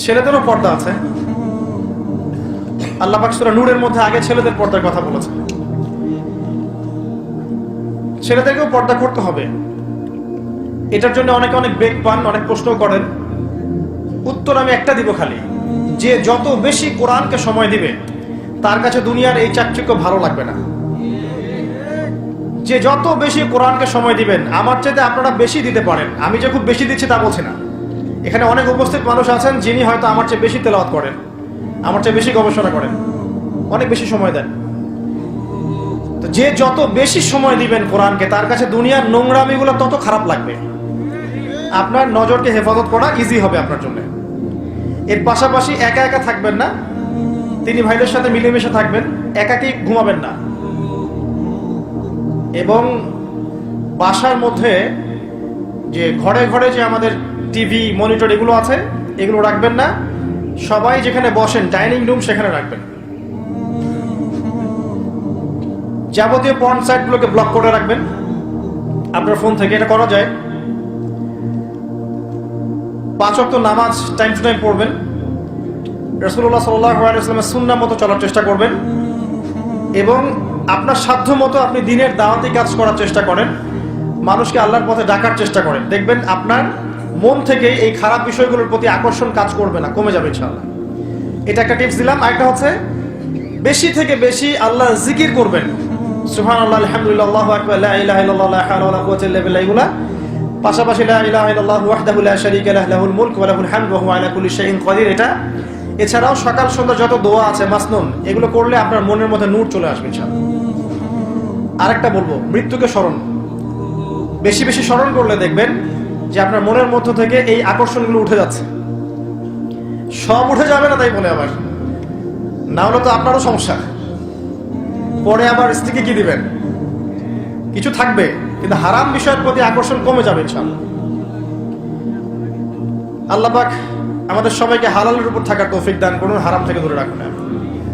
ছেলেদেরও পর্দা আছে। আল্লাহ পাক সূরা নূরের মধ্যে আগে ছেলেদের পর্দার কথা বলেছেন। ছেলেদেরকেও পর্দা করতে হবে। এটার জন্য অনেকে অনেক বেগ পান, অনেক প্রশ্ন করেন। উত্তর আমি একটা দিব খালি, যে যত বেশি কোরআনকে সময় দিবে তার কাছে দুনিয়ার এই চাকচিক্য ভালো লাগবে না। যে যত বেশি কোরআনকে সময় দিবেন, আমার চাইতে আপনারা বেশি দিতে পারেন, আমি যে খুব বেশি দিচ্ছি তা বলছি না। এখানে অনেক উপস্থিত মানুষ আছেন যিনি হয়তো আমার চেয়ে বেশি তেলাওয়াত করেন, আমার চেয়ে বেশি গবেষণা করেন, অনেক বেশি সময় দেন। তো যে যত বেশি সময় দিবেন কোরআনকে, তার কাছে দুনিয়ার নোংরামিগুলো তত খারাপ লাগবে। আপনার নজরকে হেফাজত করা ইজি হবে আপনার জন্য। এর পাশাপাশি একা একা থাকবেন না, তিনি ভাইদের সাথে মিলেমিশে থাকবেন, একাকি ঘুমাবেন না। এবং বাসার মধ্যে যে ঘরে ঘরে যে আমাদের টিভি, মনিটর এগুলো আছে, এগুলো রাখবেন না। সবাই যেখানে বসেন, ডাইনিং রুম, সেখানে রাখবেন। যাবতীয় পর্ন সাইটগুলোকে ব্লক করে রাখবেন আপনার ফোন থেকে। এটা করা যায়। 5 ওয়াক্ত নামাজ টাইম টু টাইম পড়বেন। রাসূলুল্লাহ সাল্লাল্লাহু আলাইহি ওয়াসাল্লামের সুন্নাহ মতো চলার চেষ্টা করবেন। এবং আপনার সাধ্য মতো আপনি দিনের দাওয়াতি কাজ করার চেষ্টা করেন, মানুষকে আল্লাহর পথে ডাকার চেষ্টা করেন। দেখবেন আপনার মন থেকে এই খারাপ বিষয়গুলোর প্রতি আকর্ষণ কাজ করবে না, কমে যাবে ইনশাআল্লাহ। এটা একটা টিপস দিলাম। আরেকটা হচ্ছে, বেশি থেকে বেশি আল্লাহর জিকির করবেন। সুবহানাল্লাহ, আলহামদুলিল্লাহ, আল্লাহু আকবার, লা ইলাহা ইল্লাল্লাহ, লা হাওলা ওয়ালা কুওয়াতা ইল্লা বিল্লাহ, এগুলা। পাশাপাশি লা ইলাহা ইল্লাল্লাহু ওয়াহদাহু লা শারীকা লাহু, লাহুল মুলক ওয়া লাহুল হামদু ওয়া হুয়া আলা কুল্লি শাইইন কাদির, এটা। এছাড়াও সকাল সন্ধ্যা যত দোয়া আছে মাসনুন, এগুলো করলে আপনার মনের মধ্যে নূর চলে আসবে ইনশাআল্লাহ। আরেকটা বলবো, মৃত্যুকে স্মরণ বেশি বেশি স্মরণ করলে দেখবেন যে আপনার মনের মধ্য থেকে এই আকর্ষণগুলো উঠে যাচ্ছে। সব উঠে যাবে না তাই বলে আবার, না হলে তো আপনারও সমস্যা। পরে আবার স্ত্রীকে কি দিবেন? কিছু থাকবে, কিন্তু হারাম বিষয়ের প্রতি আকর্ষণ কমে যাবে ইনশাআল্লাহ। আল্লাহ পাক আমাদের সবাইকে হালালের উপর থাকার তৌফিক দান করুন, হারাম থেকে দূরে রাখুন।